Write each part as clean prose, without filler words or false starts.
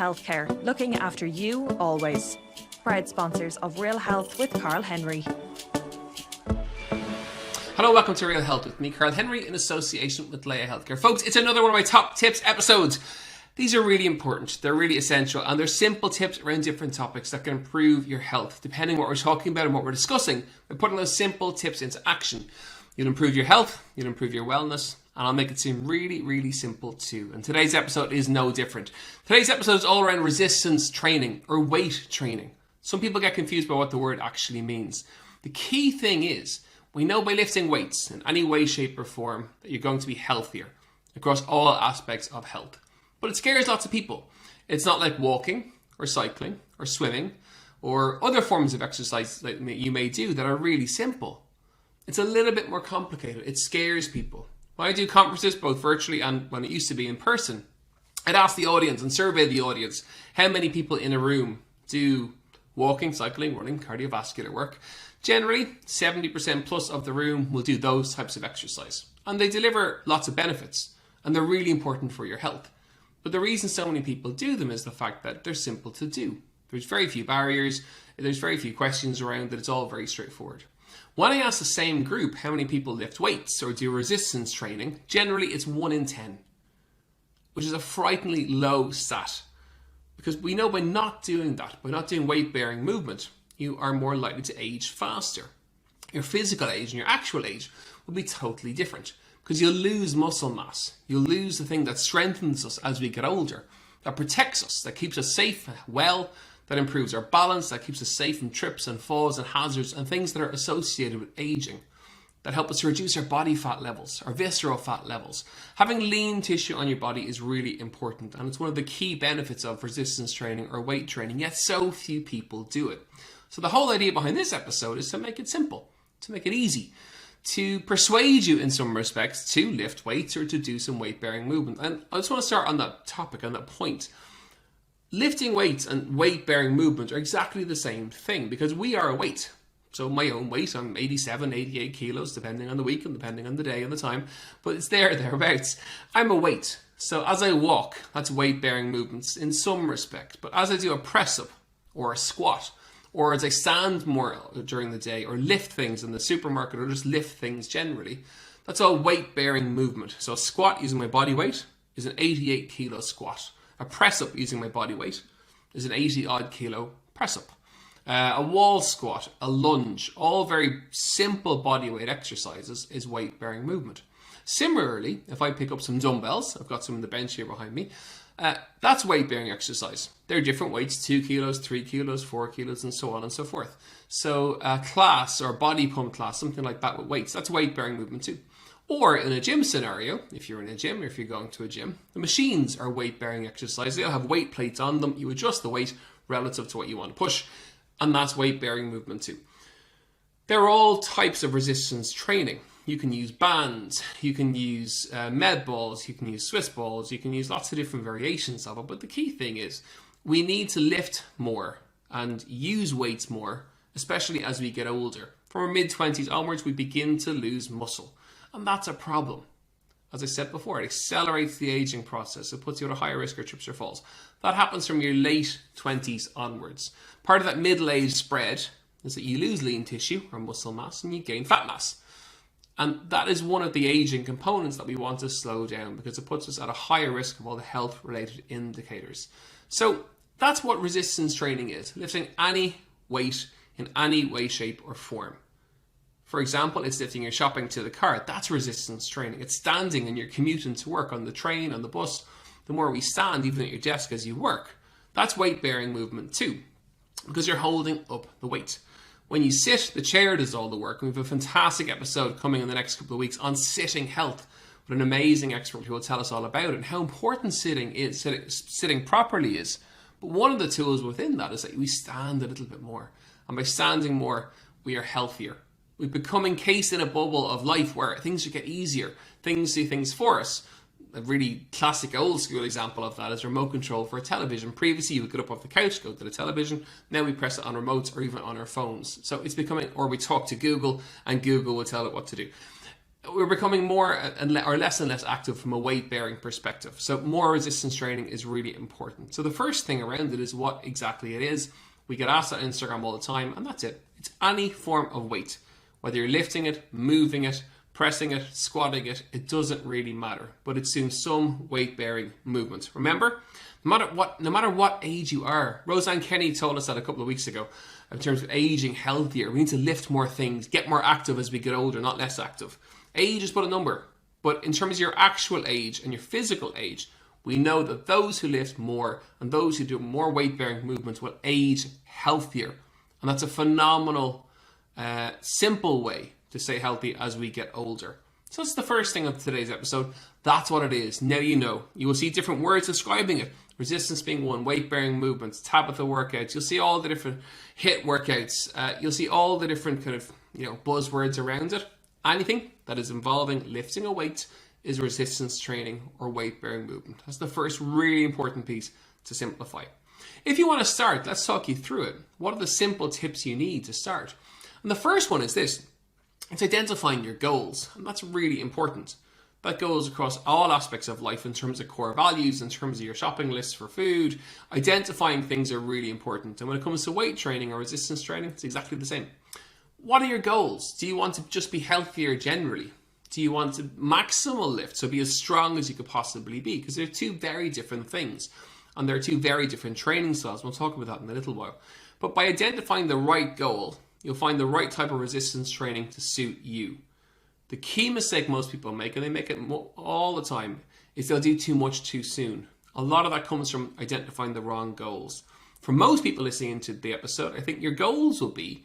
Healthcare, looking after you always. Proud sponsors of Real Health with Karl Henry. Hello, welcome to Real Health with me, Karl Henry, in association with Leia Healthcare. Folks, it's another one of my top tips episodes. These are really important, they're really essential, and they're simple tips around different topics that can improve your health. Depending on what we're talking about and what we're discussing, we're putting those simple tips into action. You'll improve your health, you'll improve your wellness, and I'll make it seem really, really simple too. And today's episode is no different. Today's episode is all around resistance training or weight training. Some people get confused by what the word actually means. The key thing is, we know by lifting weights in any way, shape or form that you're going to be healthier across all aspects of health. But it scares lots of people. It's not like walking or cycling or swimming or other forms of exercise that you may do that are really simple. It's a little bit more complicated. It scares people. When I do conferences, both virtually and when it used to be in person, I'd ask the audience and survey the audience how many people in a room do walking, cycling, running, cardiovascular work. Generally, 70% plus of the room will do those types of exercise. And they deliver lots of benefits. And they're really important for your health. But the reason so many people do them is the fact that they're simple to do. There's very few barriers. There's very few questions around it. It's all very straightforward. When I ask the same group how many people lift weights or do resistance training, generally it's 1 in 10, which is a frighteningly low stat. Because we know by not doing that, by not doing weight-bearing movement, you are more likely to age faster. Your physical age and your actual age will be totally different because you'll lose muscle mass. You'll lose the thing that strengthens us as we get older, that protects us, that keeps us safe, well, that improves our balance, that keeps us safe from trips and falls and hazards and things that are associated with aging, that help us to reduce our body fat levels, our visceral fat levels. Having lean tissue on your body is really important, and it's one of the key benefits of resistance training or weight training, yet so few people do it. So the whole idea behind this episode is to make it simple, to make it easy, to persuade you in some respects to lift weights or to do some weight-bearing movement. And I just want to start on that topic, on that point. Lifting weights and weight-bearing movement are exactly the same thing because we are a weight. So my own weight, I'm 87, 88 kilos, depending on the week and depending on the day and the time, but it's thereabouts. I'm a weight. So as I walk, that's weight-bearing movements in some respect. But as I do a press-up or a squat, or as I stand more during the day or lift things in the supermarket or just lift things generally, that's all weight-bearing movement. So a squat using my body weight is an 88 kilo squat. A press-up using my body weight is an 80 odd kilo press-up. A wall squat, a lunge, all very simple body weight exercises is weight-bearing movement. Similarly, if I pick up some dumbbells, I've got some on the bench here behind me, that's weight-bearing exercise. They're different weights, 2 kilos, 3 kilos, 4 kilos, and so on and so forth. So a class or body pump class, something like that with weights, that's weight-bearing movement too. Or in a gym scenario, if you're in a gym or if you're going to a gym, the machines are weight-bearing exercise. They'll have weight plates on them. You adjust the weight relative to what you want to push, and that's weight-bearing movement too. There are all types of resistance training. You can use bands, you can use med balls, you can use Swiss balls, you can use lots of different variations of it. But the key thing is we need to lift more and use weights more, especially as we get older. From our mid-20s onwards, we begin to lose muscle. And that's a problem. As I said before, it accelerates the aging process. It puts you at a higher risk of trips or falls. That happens from your late 20s onwards. Part of that middle-age spread is that you lose lean tissue or muscle mass and you gain fat mass. And that is one of the aging components that we want to slow down because it puts us at a higher risk of all the health-related indicators. So that's what resistance training is, lifting any weight in any way, shape or form. For example, it's lifting your shopping to the car. That's resistance training. It's standing and you're commuting to work on the train, on the bus. The more we stand, even at your desk as you work, that's weight-bearing movement too because you're holding up the weight. When you sit, the chair does all the work. We have a fantastic episode coming in the next couple of weeks on sitting health with an amazing expert who will tell us all about it and how important sitting properly is. But one of the tools within that is that we stand a little bit more. And by standing more, we are healthier. We become encased in a bubble of life where things get easier. Things do things for us. A really classic old school example of that is remote control for a television. Previously, you would get up off the couch, go to the television. Now we press it on remotes or even on our phones. So it's becoming, or we talk to Google and Google will tell it what to do. we're becoming more or less and less active from a weight bearing perspective. So more resistance training is really important. So the first thing around it is what exactly it is. We get asked on Instagram all the time, and that's it. It's any form of weight. Whether you're lifting it, moving it, pressing it, squatting it, it doesn't really matter. But it's doing some weight bearing movement. Remember, no matter what age you are, Roseanne Kenny told us that a couple of weeks ago, in terms of aging healthier. We need to lift more things, get more active as we get older, not less active. Age is but a number, but in terms of your actual age and your physical age, we know that those who lift more and those who do more weight-bearing movements will age healthier. And that's a phenomenal, simple way to stay healthy as we get older. So that's the first thing of today's episode. That's what it is. Now you know. You will see different words describing it. Resistance being one, weight-bearing movements, Tabitha workouts. You'll see all the different HIIT workouts. You'll see all the different kind of buzzwords around it. Anything that is involving lifting a weight is resistance training or weight-bearing movement. That's the first really important piece to simplify. If you want to start, let's talk you through it. What are the simple tips you need to start? And the first one is this. It's identifying your goals, and that's really important. That goes across all aspects of life in terms of core values, in terms of your shopping lists for food. Identifying things are really important. And when it comes to weight training or resistance training, it's exactly the same. What are your goals? Do you want to just be healthier generally? Do you want to maximal lift, so be as strong as you could possibly be? Because they're two very different things. And they're two very different training styles. We'll talk about that in a little while. But by identifying the right goal, you'll find the right type of resistance training to suit you. The key mistake most people make, and they make it all the time, is they'll do too much too soon. A lot of that comes from identifying the wrong goals. For most people listening to the episode, I think your goals will be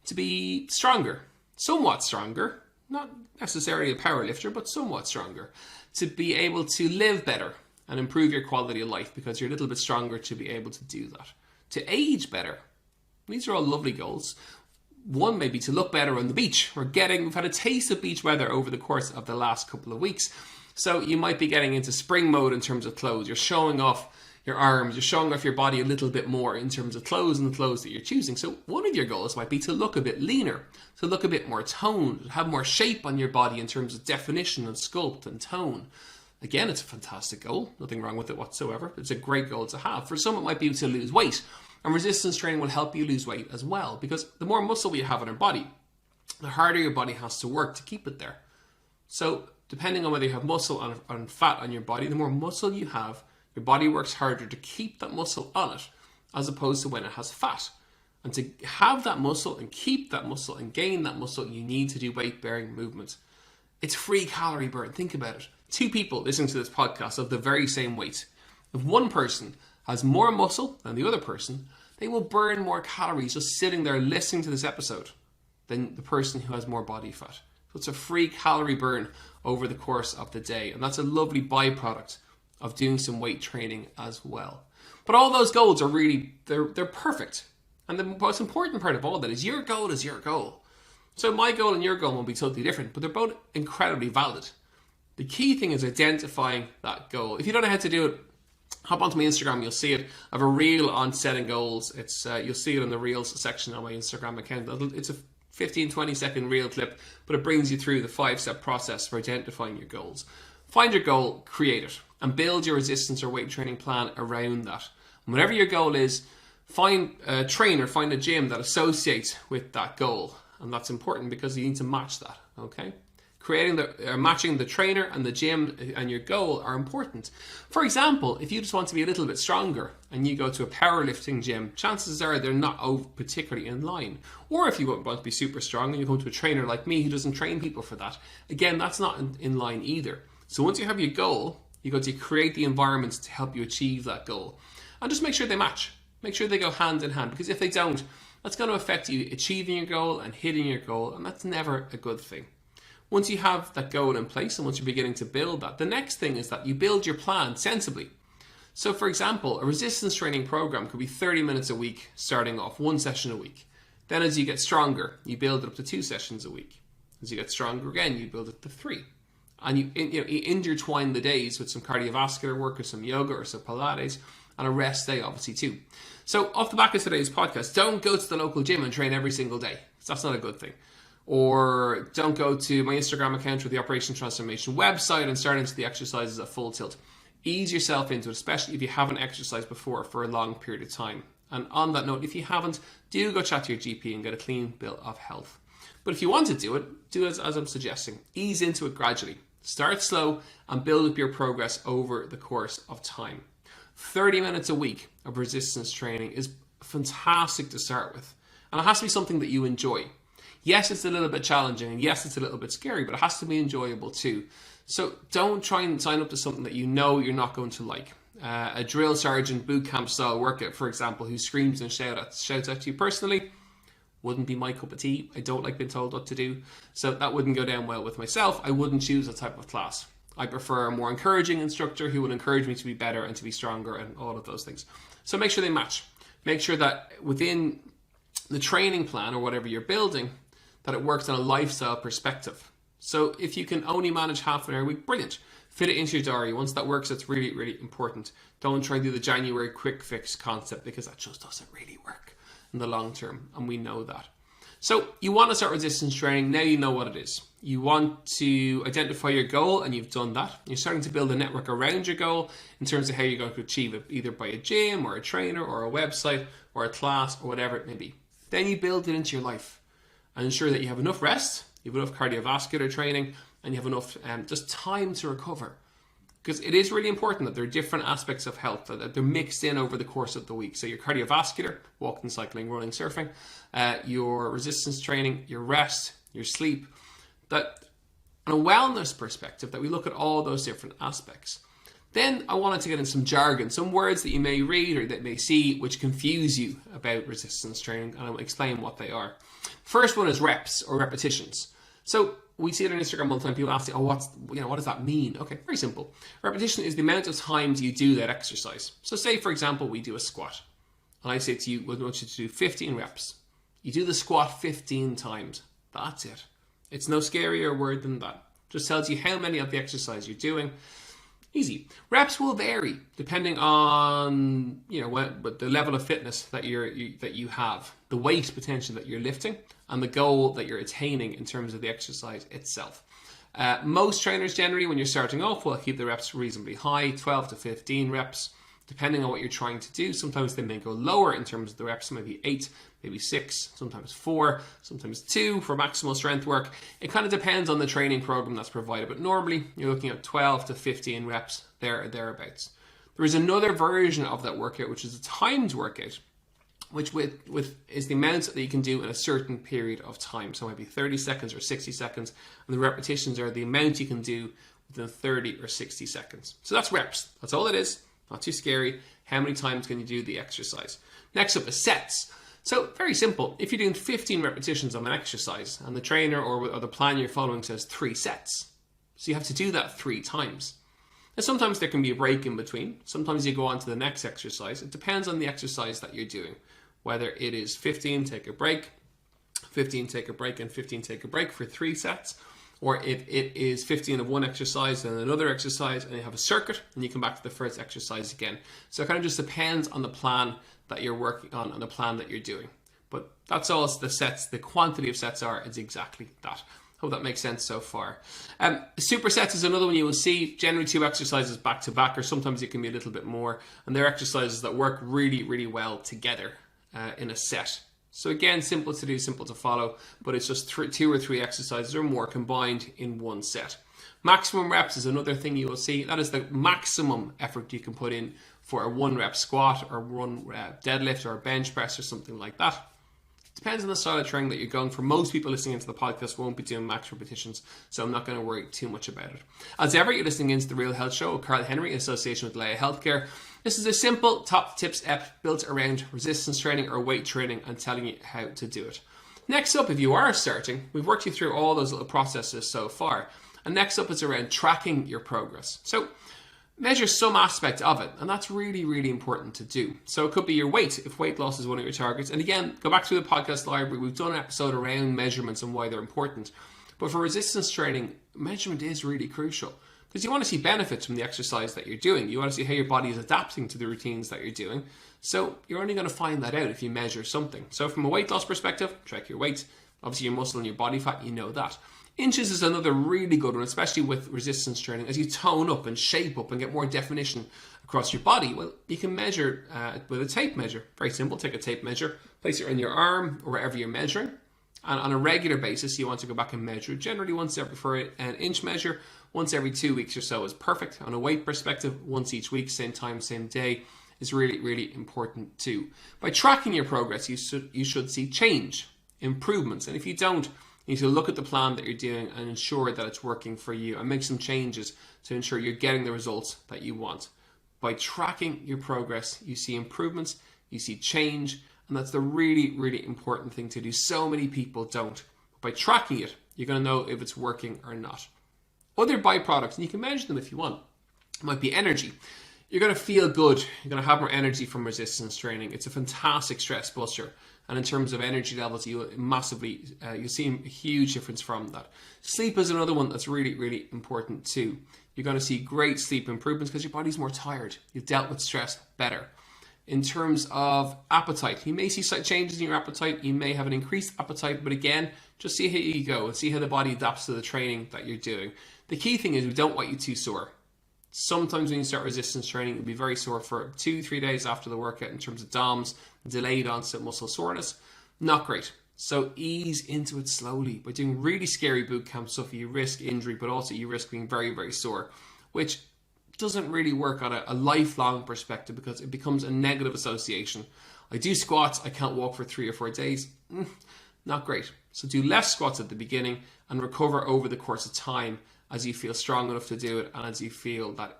to be stronger, somewhat stronger, not necessarily a power lifter, but somewhat stronger, to be able to live better and improve your quality of life because you're a little bit stronger to be able to do that. To age better. These are all lovely goals. One may be to look better on the beach. We've had a taste of beach weather over the course of the last couple of weeks. So you might be getting into spring mode in terms of clothes. You're showing off your arms, you're showing off your body a little bit more in terms of clothes and the clothes that you're choosing. So one of your goals might be to look a bit leaner, to look a bit more toned, have more shape on your body in terms of definition and sculpt and tone. Again, it's a fantastic goal. Nothing wrong with it whatsoever. It's a great goal to have. For some, it might be to lose weight. And resistance training will help you lose weight as well, because the more muscle we have in our body, the harder your body has to work to keep it there. So depending on whether you have muscle and fat on your body, the more muscle you have, your body works harder to keep that muscle on it, as opposed to when it has fat. And to have that muscle and keep that muscle and gain that muscle, you need to do weight-bearing movement. It's free calorie burn. Think about it. 2 people listening to this podcast of the very same weight. If one person has more muscle than the other person, they will burn more calories just sitting there listening to this episode than the person who has more body fat. So it's a free calorie burn over the course of the day. And that's a lovely byproduct of doing some weight training as well. But all those goals are really, they're perfect. And the most important part of all that is your goal is your goal. So my goal and your goal will be totally different, but they're both incredibly valid. The key thing is identifying that goal. If you don't know how to do it, hop onto my Instagram, you'll see it. I have a reel on setting goals. It's you'll see it in the reels section on my Instagram account. It's a 15-20 second reel clip, but it brings you through the 5-step process for identifying your goals. Find your goal, create it, and build your resistance or weight training plan around that. And whatever your goal is, find a trainer, find a gym that associates with that goal. And that's important because you need to match that, okay? Matching the trainer and the gym and your goal are important. For example, if you just want to be a little bit stronger and you go to a powerlifting gym, chances are they're not particularly in line. Or if you want to be super strong and you go to a trainer like me who doesn't train people for that, again, that's not in line either. So once you have your goal, you got to create the environments to help you achieve that goal. And just make sure they match. Make sure they go hand in hand, because if they don't, that's going to affect you achieving your goal and hitting your goal, and that's never a good thing. Once you have that goal in place and once you're beginning to build that, the next thing is that you build your plan sensibly. So for example, a resistance training program could be 30 minutes a week starting off, 1 session a week. Then as you get stronger, you build it up to 2 sessions a week. As you get stronger again, you build it to 3. And you intertwine the days with some cardiovascular work or some yoga or some Pilates and a rest day obviously too. So off the back of today's podcast, don't go to the local gym and train every single day. That's not a good thing. or don't go to my Instagram account or the Operation Transformation website and start into the exercises at full tilt. Ease yourself into it, especially if you haven't exercised before for a long period of time. And on that note, if you haven't, do go chat to your GP and get a clean bill of health. But if you want to do it as I'm suggesting. Ease into it gradually. Start slow and build up your progress over the course of time. 30 minutes a week of resistance training is fantastic to start with. And it has to be something that you enjoy. Yes, it's a little bit challenging, and yes, it's a little bit scary, but it has to be enjoyable too. So don't try and sign up to something that you know you're not going to like. A drill sergeant boot camp style workout, for example, who screams and shouts at you personally, wouldn't be my cup of tea. I don't like being told what to do. So that wouldn't go down well with myself. I wouldn't choose that type of class. I prefer a more encouraging instructor who would encourage me to be better and to be stronger and all of those things. So make sure they match. Make sure that within the training plan or whatever you're building, that it works on a lifestyle perspective. So if you can only manage half an hour a week, brilliant. Fit it into your diary. Once that works, it's really, really important. Don't try and do the January quick fix concept, because that just doesn't really work in the long term, and we know that. So you want to start resistance training. Now you know what it is. You want to identify your goal, and you've done that. You're starting to build a network around your goal in terms of how you're going to achieve it, either by a gym or a trainer or a website or a class or whatever it may be. Then you build it into your life and ensure that you have enough rest, you have enough cardiovascular training, and you have enough just time to recover. Because it is really important that there are different aspects of health that they're mixed in over the course of the week. So your cardiovascular, walking, cycling, running, surfing, your resistance training, your rest, your sleep, that on a wellness perspective, that we look at all those different aspects. Then I wanted to get in some jargon, some words that you may read or that may see which confuse you about resistance training, and I'll explain what they are. First one is reps or repetitions. So we see it on Instagram all the time. People ask, what does that mean? Okay, very simple. Repetition is the amount of times you do that exercise. So say, for example, we do a squat. And I say to you, we want you to do 15 reps. You do the squat 15 times. That's it. It's no scarier word than that. Just tells you how many of the exercise you're doing. Easy. Reps will vary depending on the level of fitness that you have, the weight potential that you're lifting, and the goal that you're attaining in terms of the exercise itself. Most trainers generally, when you're starting off, will keep the reps reasonably high, 12 to 15 reps, depending on what you're trying to do. Sometimes they may go lower in terms of the reps, maybe 8, maybe 6, sometimes 4, sometimes 2 for maximal strength work. It kind of depends on the training program that's provided, but normally you're looking at 12 to 15 reps there or thereabouts. There is another version of that workout, which is a timed workout, which is the amount that you can do in a certain period of time. So it might be 30 seconds or 60 seconds, and the repetitions are the amount you can do within 30 or 60 seconds. So that's reps. That's all it is. Not too scary. How many times can you do the exercise? Next up is sets. So very simple. If you're doing 15 repetitions of an exercise and the trainer or the plan you're following says 3 sets, so you have to do that 3 times. And sometimes there can be a break in between. Sometimes you go on to the next exercise. It depends on the exercise that you're doing. Whether it is 15, take a break, 15, take a break, and 15, take a break for 3 sets. Or if it is 15 of one exercise and another exercise, and you have a circuit, and you come back to the first exercise again. So it kind of just depends on the plan that you're working on and the plan that you're doing. But that's all the sets, the quantity of sets are, is exactly that. Hope that makes sense so far. Supersets is another one you will see, generally 2 exercises back to back, or sometimes it can be a little bit more. And they're exercises that work really, really well together in a set. So again, simple to do, simple to follow, but it's just 2 or 3 exercises or more combined in one set. Maximum reps is another thing you will see. That is the maximum effort you can put in for a 1 rep squat or 1 rep deadlift or a bench press or something like that. Depends on the style of training that you're going for. Most people listening into the podcast won't be doing max repetitions, so I'm not going to worry too much about it. As ever, you're listening into The Real Health Show with Karl Henry in association with Leia Healthcare. This is a simple top tips app built around resistance training or weight training and telling you how to do it. Next up, if you are starting, we've worked you through all those little processes so far. And next up is around tracking your progress. So measure some aspect of it, and that's really, really important to do. So it could be your weight, if weight loss is one of your targets. And again, go back through the podcast library. We've done an episode around measurements and why they're important. But for resistance training, measurement is really crucial because you want to see benefits from the exercise that you're doing. You want to see how your body is adapting to the routines that you're doing. So you're only going to find that out if you measure something. So from a weight loss perspective, track your weight. Obviously your muscle and your body fat, you know that. Inches is another really good one, especially with resistance training. As you tone up and shape up and get more definition across your body, well, you can measure with a tape measure. Very simple, take a tape measure, place it on your arm or wherever you're measuring. And on a regular basis, you want to go back and measure. Generally, for an inch measure, once every 2 weeks or so is perfect. On a weight perspective, once each week, same time, same day, is really, really important too. By tracking your progress, you should see change, improvements. And if you don't, you need to look at the plan that you're doing and ensure that it's working for you and make some changes to ensure you're getting the results that you want. By tracking your progress, you see improvements, you see change, and that's the really, really important thing to do. So many people don't. By tracking it, you're going to know if it's working or not. Other byproducts, and you can measure them if you want, might be energy. You're going to feel good. You're going to have more energy from resistance training. It's a fantastic stress buster. And in terms of energy levels, you'll see a huge difference from that. Sleep is another one that's really, really important too. You're going to see great sleep improvements because your body's more tired. You've dealt with stress better. In terms of appetite, you may see slight changes in your appetite. You may have an increased appetite, but again, just see how you go and see how the body adapts to the training that you're doing. The key thing is we don't want you too sore. Sometimes when you start resistance training, you'll be very sore for 2-3 days after the workout in terms of DOMS, delayed onset muscle soreness. Not great. So ease into it slowly. By doing really scary boot camp stuff, you risk injury, but also you risk being very, very sore, which doesn't really work on a lifelong perspective because it becomes a negative association. I do squats, I can't walk for 3 or 4 days. Not great. So do less squats at the beginning and recover over the course of time as you feel strong enough to do it and as you feel that,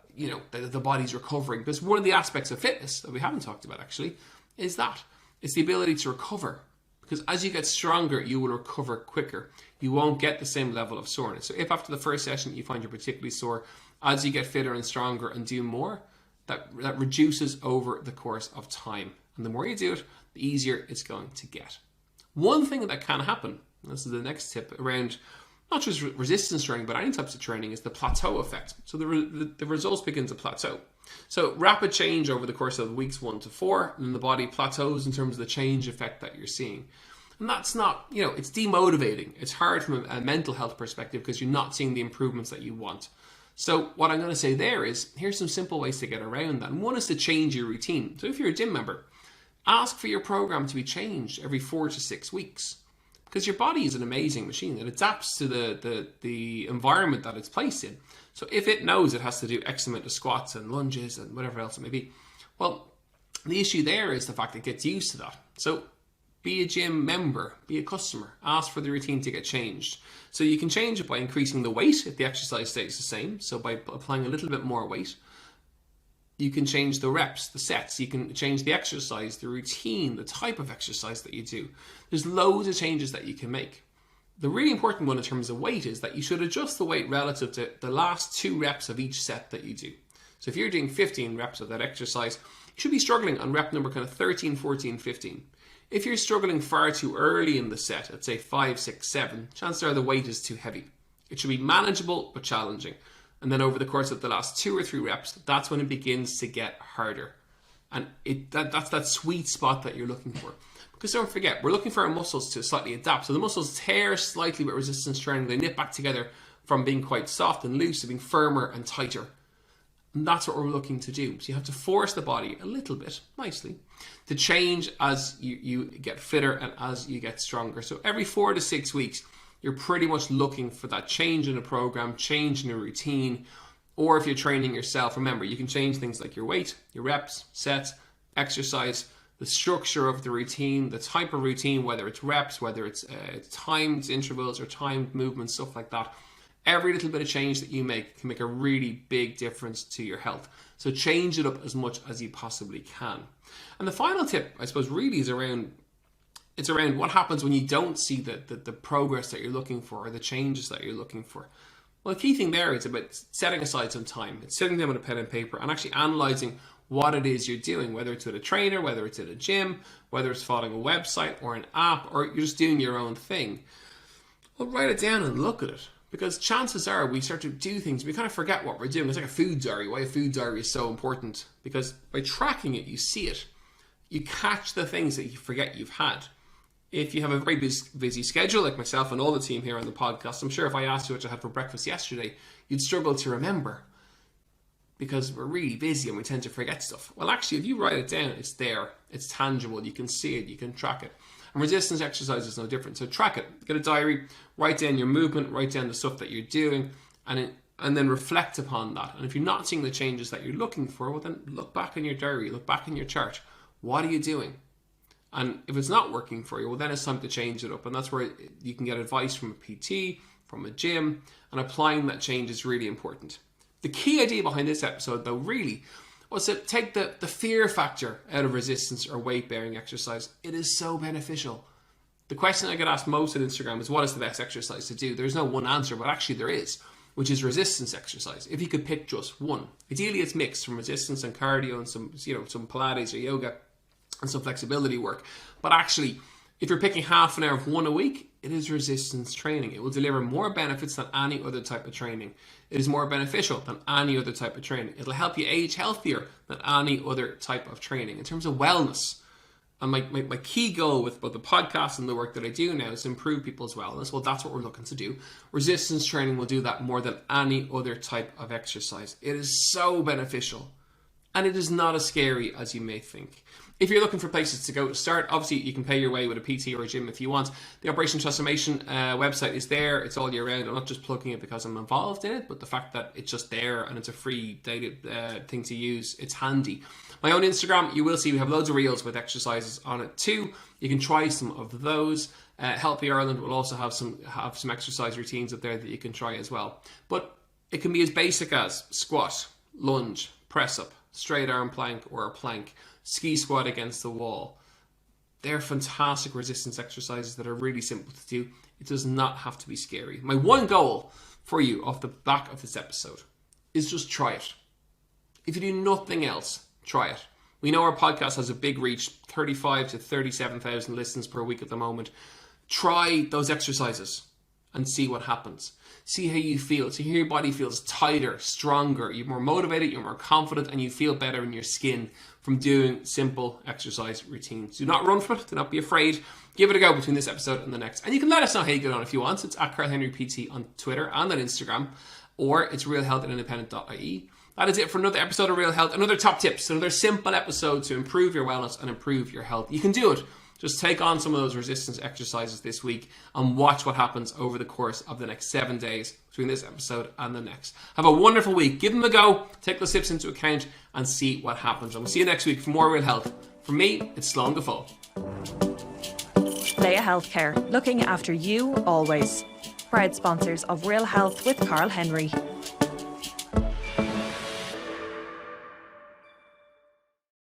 that the body's recovering. Because one of the aspects of fitness that we haven't talked about actually is that. It's the ability to recover. Because as you get stronger, you will recover quicker. You won't get the same level of soreness. So if after the first session you find you're particularly sore, as you get fitter and stronger and do more, that reduces over the course of time. And the more you do it, the easier it's going to get. One thing that can happen, and this is the next tip around not just resistance training, but any types of training, is the plateau effect. So the results begin to plateau. So rapid change over the course of weeks 1 to 4, and then the body plateaus in terms of the change effect that you're seeing. And that's not, it's demotivating. It's hard from a mental health perspective because you're not seeing the improvements that you want. So what I'm going to say there is, here's some simple ways to get around that. And one is to change your routine. So if you're a gym member, ask for your program to be changed every 4 to 6 weeks. Because your body is an amazing machine. It adapts to the environment that it's placed in. So if it knows it has to do X amount of squats and lunges and whatever else it may be, well, the issue there is the fact it gets used to that. So be a gym member, be a customer, ask for the routine to get changed. So you can change it by increasing the weight if the exercise stays the same. So by applying a little bit more weight. You can change the reps, the sets, you can change the exercise, the routine, the type of exercise that you do. There's loads of changes that you can make. The really important one in terms of weight is that you should adjust the weight relative to the last 2 reps of each set that you do. So if you're doing 15 reps of that exercise, you should be struggling on rep number kind of 13, 14, 15. If you're struggling far too early in the set, at say 5, 6, 7, chances are the weight is too heavy. It should be manageable but challenging. And then over the course of the last 2 or 3 reps, that's when it begins to get harder. And that's that sweet spot that you're looking for. Because don't forget, we're looking for our muscles to slightly adapt. So the muscles tear slightly with resistance training. They knit back together from being quite soft and loose to being firmer and tighter. And that's what we're looking to do. So you have to force the body a little bit, nicely, to change as you get fitter and as you get stronger. So every 4 to 6 weeks, you're pretty much looking for that change in a program, change in a routine, or if you're training yourself, remember, you can change things like your weight, your reps, sets, exercise, the structure of the routine, the type of routine, whether it's reps, whether it's timed intervals or timed movements, stuff like that. Every little bit of change that you make can make a really big difference to your health. So change it up as much as you possibly can. And the final tip, I suppose, really is around what happens when you don't see the progress that you're looking for or the changes that you're looking for. Well, the key thing there is about setting aside some time. It's sitting down with a pen and paper and actually analysing what it is you're doing, whether it's with a trainer, whether it's at a gym, whether it's following a website or an app, or you're just doing your own thing. Well, write it down and look at it. Because chances are we start to do things, we kind of forget what we're doing. It's like a food diary. Why a food diary is so important. Because by tracking it, you see it. You catch the things that you forget you've had. If you have a very busy schedule, like myself and all the team here on the podcast, I'm sure if I asked you what you had for breakfast yesterday, you'd struggle to remember because we're really busy and we tend to forget stuff. Well, actually, if you write it down, it's there. It's tangible. You can see it. You can track it. And resistance exercise is no different. So track it. Get a diary. Write down your movement. Write down the stuff that you're doing. And then reflect upon that. And if you're not seeing the changes that you're looking for, well, then look back in your diary. Look back in your chart. What are you doing? And if it's not working for you, well, then it's time to change it up. And that's where you can get advice from a PT, from a gym, and applying that change is really important. The key idea behind this episode, though, really was to take the fear factor out of resistance or weight-bearing exercise. It is so beneficial. The question I get asked most on Instagram is, what is the best exercise to do? There's no one answer, but actually there is, which is resistance exercise. If you could pick just one. Ideally, it's mixed from resistance and cardio and some Pilates or yoga and some flexibility work. But actually, if you're picking half an hour of one a week, it is resistance training. It will deliver more benefits than any other type of training. It is more beneficial than any other type of training. It'll help you age healthier than any other type of training. In terms of wellness, and my key goal with both the podcast and the work that I do now is to improve people's wellness. Well, that's what we're looking to do. Resistance training will do that more than any other type of exercise. It is so beneficial. And it is not as scary as you may think. If you're looking for places to go to start, obviously you can pay your way with a PT or a gym if you want. The Operation Transformation website is there. It's all year round. I'm not just plugging it because I'm involved in it, but the fact that it's just there and it's a free data thing to use, it's handy. My own Instagram, you will see we have loads of reels with exercises on it too. You can try some of those. Healthy Ireland will also have some exercise routines up there that you can try as well. But it can be as basic as squat, lunge, press up, straight arm plank or a plank, ski squat against the wall. They're fantastic resistance exercises that are really simple to do. It does not have to be scary. My one goal for you off the back of this episode is just try it. If you do nothing else, try it. We know our podcast has a big reach, 35 to 37,000 listens per week at the moment. Try those exercises and see what happens. See how you feel. See how your body feels tighter, stronger. You're more motivated, you're more confident, and you feel better in your skin from doing simple exercise routines. Do not run from it. Do not be afraid. Give it a go between this episode and the next. And you can let us know how you get on if you want. It's at Karl Henry PT on Twitter and on Instagram, or it's realhealthandindependent.ie. That is it for another episode of Real Health. Another top tips, another simple episode to improve your wellness and improve your health. You can do it. Just take on some of those resistance exercises this week and watch what happens over the course of the next 7 days between this episode and the next. Have a wonderful week. Give them a go. Take those tips into account and see what happens. And we'll see you next week for more Real Health. From me, it's Sloan Defoe. Leia Healthcare, looking after you always. Proud sponsors of Real Health with Karl Henry.